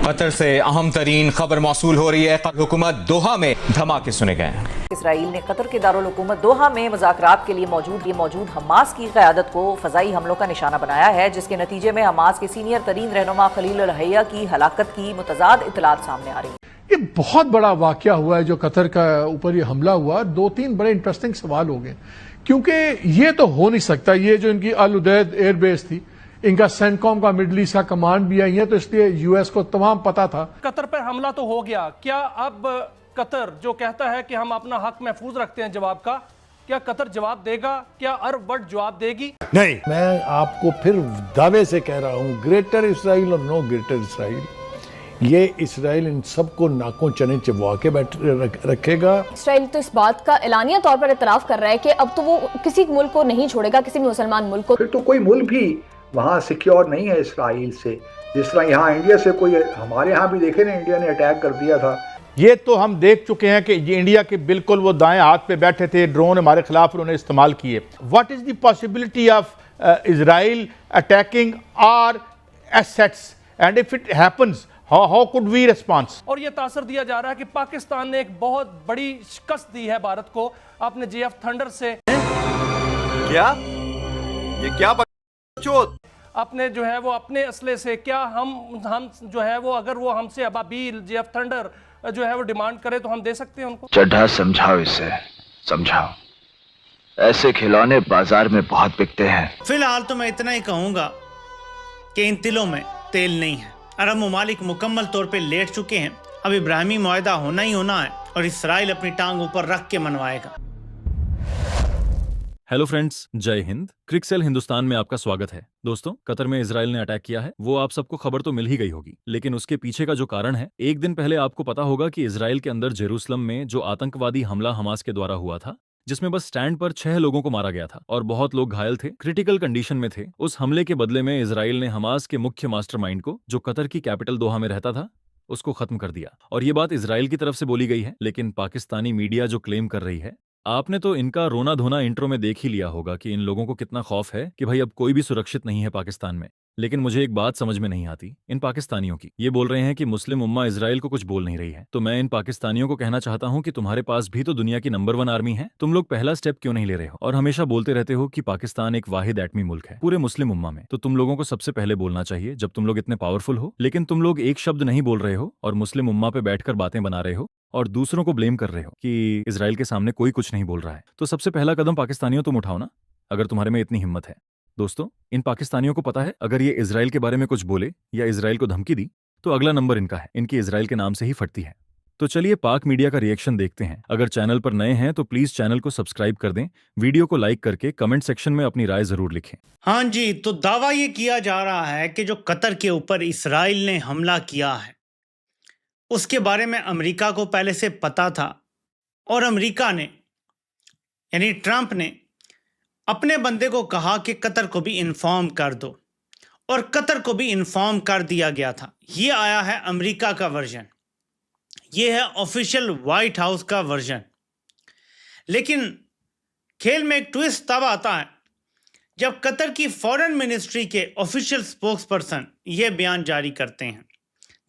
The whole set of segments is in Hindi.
कतर से अहम तरीन खबर मौसूल हो रही है। कतर हुकूमत दोहा में धमाके सुने गए हैं। इसराइल ने कतर के दारुल हुकूमत दोहा में मुज़ाकरात के लिए मौजूद हमास की क़यादत को फ़ज़ाई हमलों का निशाना बनाया है, जिसके नतीजे में हमास के सीनियर तरीन रहनुमा खलील अल हैया की हलाकत की मुतज़ाद इतलात सामने आ रही है। ये बहुत बड़ा वाकया हुआ है जो कतर का ऊपर ये हमला हुआ। दो तीन बड़े इंटरेस्टिंग सवाल हो गए, क्योंकि ये तो हो नहीं सकता। ये जो इनकी अल उदैद एयरबेस थी, इनका सेंटकॉम का मिडल ईस्ट का कमांड भी आई है, तो इसलिए यूएस को तमाम पता था। कतर पर हमला तो हो गया, क्या अब कतर जो कहता है कि हम अपना हक महफूज रखते हैं जवाब का, क्या कतर जवाब देगा? क्या अरब वर्ल्ड जवाब देगी? नहीं, मैं आपको फिर दावे से कह रहा हूं, ग्रेटर इसराइल और नो ग्रेटर इसराइल, ये इसराइल इन सबको नाकों चने चबवा के रखेगा। इसराइल तो इस बात का एलानिया तौर पर इतराफ कर रहा है कि अब तो वो किसी मुल्क को नहीं छोड़ेगा, किसी भी मुसलमान मुल्क को। फिर तो कोई मुल्क भी वहाँ सिक्योर नहीं है इसराइल से। जिस तरह यहाँ इंडिया से कोई, हमारे यहाँ भी देखे ना, इंडिया ने अटैक कर दिया था। ये तो हम देख चुके हैं कि ये इंडिया के बिल्कुल वो दाएं हाथ पे बैठे थे, ड्रोन हमारे खिलाफ उन्होंने इस्तेमाल किए। What is the possibility of Israel attacking our assets and if it happens how could we response? और ये तासर दिया जा रहा है कि पाकिस्तान ने एक बहुत बड़ी शिकस्त दी है भारत को अपने JF थंडर से। क्या ये क्या अपने जो है वो अपने असले से, क्या हम जो है वो अगर वो हमसे अबाबील JF थंडर जो है वो डिमांड करे तो हम दे सकते हैं उनको? चड्ढा समझाओ, इसे समझाओ। ऐसे खिलौने बाजार में बहुत बिकते हैं। फिलहाल तो मैं इतना ही कहूंगा कि इन तिलों में तेल नहीं है। अरब ममालिक मुकम्मल तौर पे लेट चुके हैं। अब इब्राहिमी मुआहदा होना ही होना है और इसराइल अपनी टांग ऊपर रख के मनवाएगा। हेलो फ्रेंड्स, जय हिंद। क्रिकसेल हिंदुस्तान में आपका स्वागत है। दोस्तों, कतर में इजराइल ने अटैक किया है, वो आप सबको खबर तो मिल ही गई होगी, लेकिन उसके पीछे का जो कारण है, एक दिन पहले आपको पता होगा कि इजराइल के अंदर जेरूसलम में जो आतंकवादी हमला हमास के द्वारा हुआ था, जिसमें बस स्टैंड पर 6 लोगों को मारा गया था और बहुत लोग घायल थे, क्रिटिकल कंडीशन में थे। उस हमले के बदले में इजराइल ने हमास के मुख्य मास्टरमाइंड को, जो कतर की कैपिटल दोहा में रहता था, उसको खत्म कर दिया। और ये बात इजराइल की तरफ से बोली गई है, लेकिन पाकिस्तानी मीडिया जो क्लेम कर रही है, आपने तो इनका रोना धोना इंट्रो में देख ही लिया होगा कि इन लोगों को कितना खौफ है कि भाई अब कोई भी सुरक्षित नहीं है पाकिस्तान में। लेकिन मुझे एक बात समझ में नहीं आती इन पाकिस्तानियों की। ये बोल रहे हैं कि मुस्लिम उम्मा इजराइल को कुछ बोल नहीं रही है, तो मैं इन पाकिस्तानियों को कहना चाहता हूं कि तुम्हारे पास भी तो दुनिया की नंबर 1 आर्मी है, तुम लोग पहला स्टेप क्यों नहीं ले रहे हो? और हमेशा बोलते रहते हो कि पाकिस्तान एक वाहिद एटमी मुल्क है पूरे मुस्लिम उम्मा में, तो तुम लोगों को सबसे पहले बोलना चाहिए जब तुम लोग इतने पावरफुल हो। लेकिन तुम लोग एक शब्द नहीं बोल रहे हो और मुस्लिम उम्मा पे बैठकर बातें बना रहे हो और दूसरों को ब्लेम कर रहे हो कि इजराइल के सामने कोई कुछ नहीं बोल रहा है। तो सबसे पहला कदम पाकिस्तानियों तुम उठाओ ना, अगर तुम्हारे में इतनी हिम्मत है। दोस्तों, इन पाकिस्तानियों को पता है अगर ये इजराइल के बारे में कुछ बोले या इजराइल को धमकी दी तो अगला नंबर इनका है, इनकी इजराइल के नाम से ही फटती है। तो चलिए पाक मीडिया का रिएक्शन देखते हैं। अगर चैनल पर नए हैं तो प्लीज चैनल को सब्सक्राइब कर दें, वीडियो को लाइक करके कमेंट सेक्शन में अपनी राय जरूर लिखें। हाँ जी, तो दावा ये किया जा रहा है कि जो कतर के ऊपर इसराइल ने हमला किया है उसके बारे में अमेरिका को पहले से पता था और अमेरिका ने यानी ट्रंप ने अपने बंदे को कहा कि कतर को भी इन्फॉर्म कर दो और कतर को भी इन्फॉर्म कर दिया गया था। ये आया है अमेरिका का वर्जन, ये है ऑफिशियल व्हाइट हाउस का वर्जन। लेकिन खेल में एक ट्विस्ट तब आता है जब कतर की फॉरेन मिनिस्ट्री के ऑफिशियल स्पोक्सपर्सन ये बयान जारी करते हैं।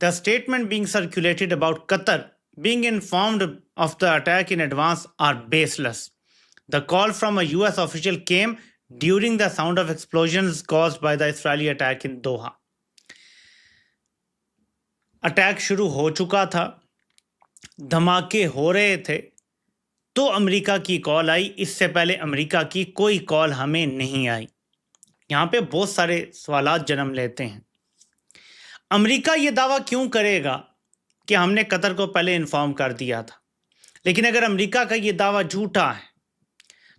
The statement being circulated about Qatar being informed of the attack in advance are baseless. The call from a US official came during the sound of explosions caused by the Israeli attack in Doha. Attack शुरू हो चुका था, धमाके हो रहे थे, तो अमेरिका की कॉल आई। इससे पहले अमेरिका की कोई कॉल हमें नहीं आई। यहाँ पे बहुत सारे सवालात जन्म लेते हैं। अमेरिका ये दावा क्यों करेगा कि हमने कतर को पहले इन्फॉर्म कर दिया था? लेकिन अगर अमेरिका का ये दावा झूठा है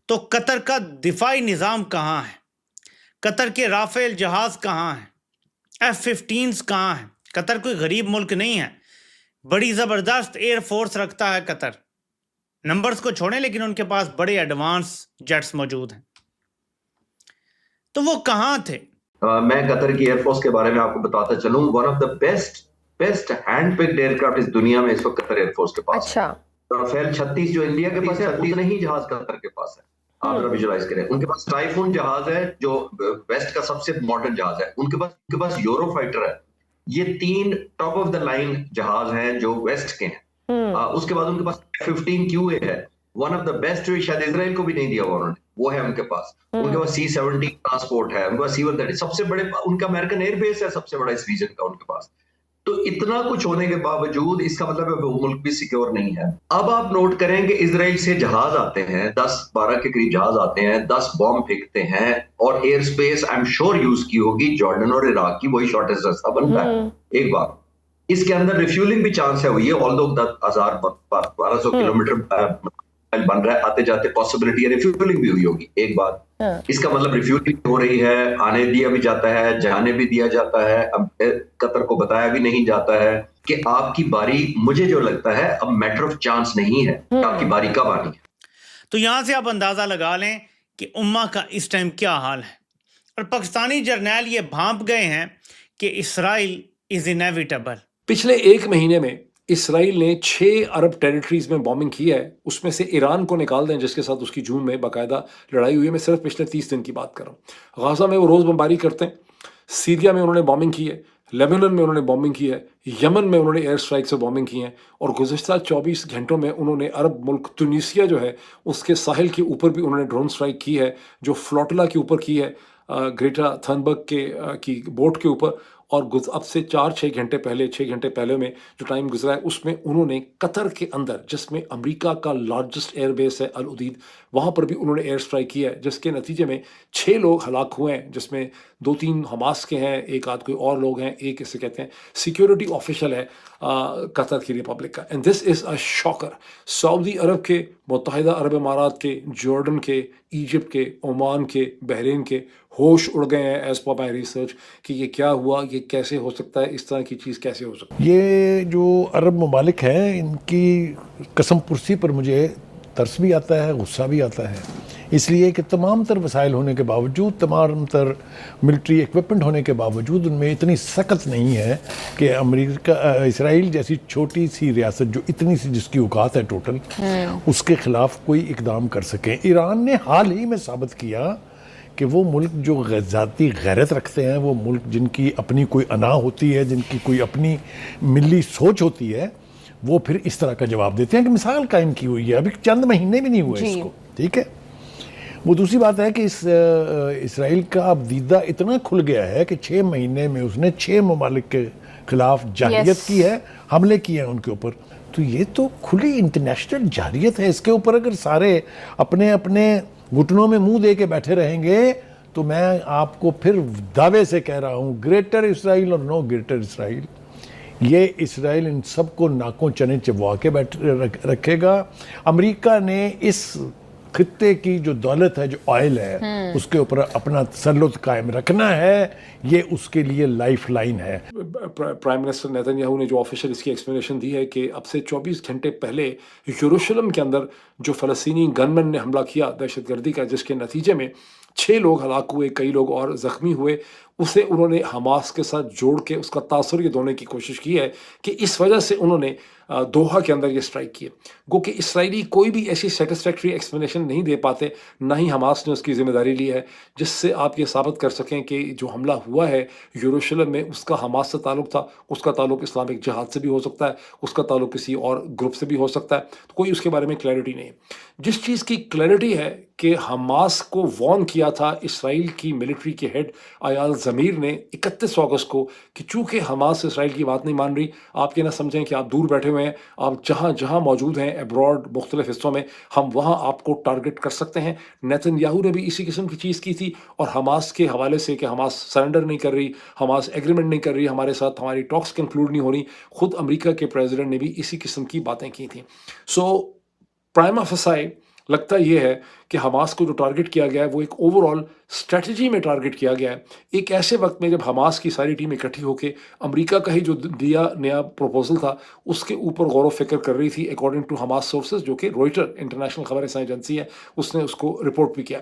तो कतर का दिफाई निज़ाम कहाँ है? कतर के राफेल जहाज़ कहाँ हैं? F-15s कहाँ हैं? कतर कोई गरीब मुल्क नहीं है, बड़ी ज़बरदस्त एयरफोर्स रखता है कतर। नंबर्स को छोड़ें, लेकिन उनके पास बड़े एडवांस जेट्स मौजूद हैं। तो वो कहाँ थे? मैं कतर की एयरफोर्स के बारे में आपको बताता चलूं। One of the best hand picked aircraft इस दुनिया में इस वक्त कतर एयरफोर्स के पास है। राफेल 36 जो इंडिया के पास है, उतने ही जहाज कतर के पास है। आप जरा विजुअलाइज करें, उनके पास टाइफून जहाज है जो वेस्ट का सबसे मॉडर्न जहाज है। उनके पास यूरो फाइटर है, ये 3 टॉप ऑफ द लाइन जहाज हैं जो वेस्ट के हैं। उसके बाद उनके पास 15 QA है, वन ऑफ द बेस्ट, शायद इजराइल को भी नहीं दिया हुआ उन्होंने, वो है उनके पास। उनके पास C-17 ट्रांसपोर्ट है, उनके पास C-130, सबसे बड़े उनका अमेरिकन एयरबेस है सबसे बड़ा इस रीजन का उनके पास। तो इतना कुछ होने के बावजूद इसका मतलब है वो मुल्क भी सिक्योर नहीं है। अब आप नोट करें कि इजराइल से जहाज आते हैं, 10-12 के करीब जहाज आते हैं, 10 बॉम्ब फेंकते हैं, और air space I am sure use की होगी जॉर्डन और इराक की, वही शॉर्टेस्ट रास्ता बनता है। एक बार इसके अंदर रिफ्यूलिंग भी चांस है, हुई है, ऑल्दो 10,000-1200 किलोमीटर बन रहा है, आते जाते पॉसिबिलिटी है रिफ्यूलिंग भी हुई होगी एक बार। इसका मतलब रिफ्यूलिंग हो रही है, आने दिया भी जाता है, जाने भी दिया जाता है। अब कतर को बताया भी नहीं जाता है कि आपकी बारी, मुझे जो लगता है अब मैटर ऑफ चांस नहीं है आपकी बारी कब आनी है। तो यहां से आप अंदाजा लगा लें कि उम्मा का इस टाइम क्या हाल है। और पाकिस्तानी जर्नैल ये भांप गए हैं कि इसराइल इज इनएविटेबल। पिछले एक महीने में इसराइल ने 6 अरब टेरिटरीज में बॉम्बिंग की है, उसमें से ईरान को निकाल दें जिसके साथ उसकी जून में बाकायदा लड़ाई हुई है। मैं सिर्फ पिछले 30 दिन की बात कर रहा हूँ। गाजा में वो रोज़ बमबारी करते हैं, सीरिया में उन्होंने बॉम्बिंग की है, लेबनान में उन्होंने बॉम्बिंग की है, यमन में उन्होंने एयर स्ट्राइक से बॉम्बिंग की है, और गुज़श्ता 24 घंटों में उन्होंने अरब मुल्क तुनीसिया जो है उसके साहिल के ऊपर भी उन्होंने ड्रोन स्ट्राइक की है, जो फ्लोटिला के ऊपर की है, ग्रेटा थनबर्ग की बोट के ऊपर। और अब से 4-6 घंटे पहले, 6 घंटे पहले में जो टाइम गुजरा है उसमें उन्होंने कतर के अंदर, जिसमें अमेरिका का लार्जेस्ट एयरबेस है अल उदीद, वहाँ पर भी उन्होंने एयर स्ट्राइक किया है, जिसके नतीजे में 6 लोग हलाक हुए हैं, जिसमें 2-3 हमास के हैं, एक आध कोई और लोग हैं, एक इसे कहते हैं सिक्योरिटी ऑफिशियल है कतर की रिपब्लिक का। And this is a shocker. Saudi Arab के, मुत्तहिदा अरब इमारात के, जॉर्डन के, इजिप्ट के, ओमान के, बहरीन के होश उड़ गए हैं एज पर माई रिसर्च कि ये क्या हुआ, ये कैसे हो सकता है, इस तरह की चीज़ कैसे हो सकती है। ये जो अरब ममालिक हैं इनकी कसम पुरसी पर मुझे तरस भी आता है, गुस्सा भी आता है, इसलिए कि तमाम तर वसाइल होने के बावजूद, तमाम तर मिलिट्री इक्विपमेंट होने के बावजूद उनमें इतनी सख्त नहीं है कि अमेरिका, इसराइल जैसी छोटी सी रियासत जो इतनी सी जिसकी औकात है टोटल, उसके खिलाफ कोई इकदाम कर सकें। ईरान ने हाल ही में साबित किया कि वो मुल्क जो ज़ाती गैरत रखते हैं, वो मुल्क जिनकी अपनी कोई अना होती है, जिनकी कोई अपनी मिली सोच होती है, वो फिर इस तरह का जवाब देते हैं कि मिसाल कायम की हुई है, अभी चंद महीने भी नहीं हुए इसको, ठीक है। वो दूसरी बात है कि इसराइल का दीदा इतना खुल गया है कि 6 महीने में उसने 6 ममालिक के खिलाफ जारियत की है, हमले किए हैं उनके ऊपर। तो ये तो खुली इंटरनेशनल जारियत है। इसके ऊपर अगर सारे अपने अपने घुटनों में मुंह दे के बैठे रहेंगे तो मैं आपको फिर दावे से कह रहा हूँ, ग्रेटर इसराइल और नो ग्रेटर इसराइल, ये इसराइल इन सबको नाकों चने चबवा के रखेगा। अमेरिका ने इस खित्ते की जो दौलत है, जो ऑयल है, उसके ऊपर अपना तसल्लुत कायम रखना है, ये उसके लिए लाइफ लाइन है। प्राइम मिनिस्टर नेतन्याहू ने जो ऑफिशियल इसकी एक्सप्लेनेशन दी है कि अब से 24 घंटे पहले यरूशलेम के अंदर जो फ़लस्तीनी गनमैन ने हमला किया दहशतगर्दी का, जिसके नतीजे में 6 लोग हलाक हुए, कई लोग और ज़ख्मी हुए, उसे उन्होंने हमास के साथ जोड़ के उसका तासुर ये देने की कोशिश की है कि इस वजह से उन्होंने दोहा के अंदर ये स्ट्राइक किए। गो कि इसराइली कोई भी ऐसी सेटिस्फैक्ट्री एक्सप्लेनेशन नहीं दे पाते, ना ही हमास ने उसकी जिम्मेदारी ली है, जिससे आप ये साबित कर सकें कि जो हमला हुआ है यरूशलेम में उसका हमास से ताल्लुक था, उसका ताल्लुक इस्लामिक जिहाद से भी हो सकता है, उसका ताल्लुक किसी और ग्रुप से भी हो सकता है। तो कोई उसके बारे में क्लैरिटी नहीं है। जिस चीज़ की क्लैरिटी है कि हमास को वॉर्न किया था इसराइल की मिलिट्री के हेड अयाल ज़मीर ने 31 अगस्त को कि चूँकि हमास इसराइल की बात नहीं मान रही, आप ये ना समझें कि आप दूर बैठे हुए हैं, आप जहाँ जहाँ मौजूद हैं अब्रॉड मुख्तलिफ हिस्सों में, हम वहाँ आपको टारगेट कर सकते हैं। नेतन्याहू ने भी इसी किस्म की चीज़ की थी, और हमास के हवाले से कि हमास सरेंडर नहीं कर रही, हमास एग्रीमेंट नहीं कर रही, हमारे साथ हमारी टॉक्स कंक्लूड नहीं हो रही, खुद अमेरिका के प्रेसिडेंट ने भी इसी किस्म की बातें की थी। सो प्राइमा फसाई लगता यह है कि हमास को जो टारगेट किया गया है वो एक ओवरऑल स्ट्रेटजी में टारगेट किया गया है, एक ऐसे वक्त में जब हमास की सारी टीम इकट्ठी होकर अमेरिका का ही जो दिया नया प्रपोजल था उसके ऊपर गौर व फिक्र कर रही थी, अकॉर्डिंग टू हमास सोर्सेज, जो कि रॉयटर इंटरनेशनल खबर एजेंसी है, उसने उसको रिपोर्ट भी किया।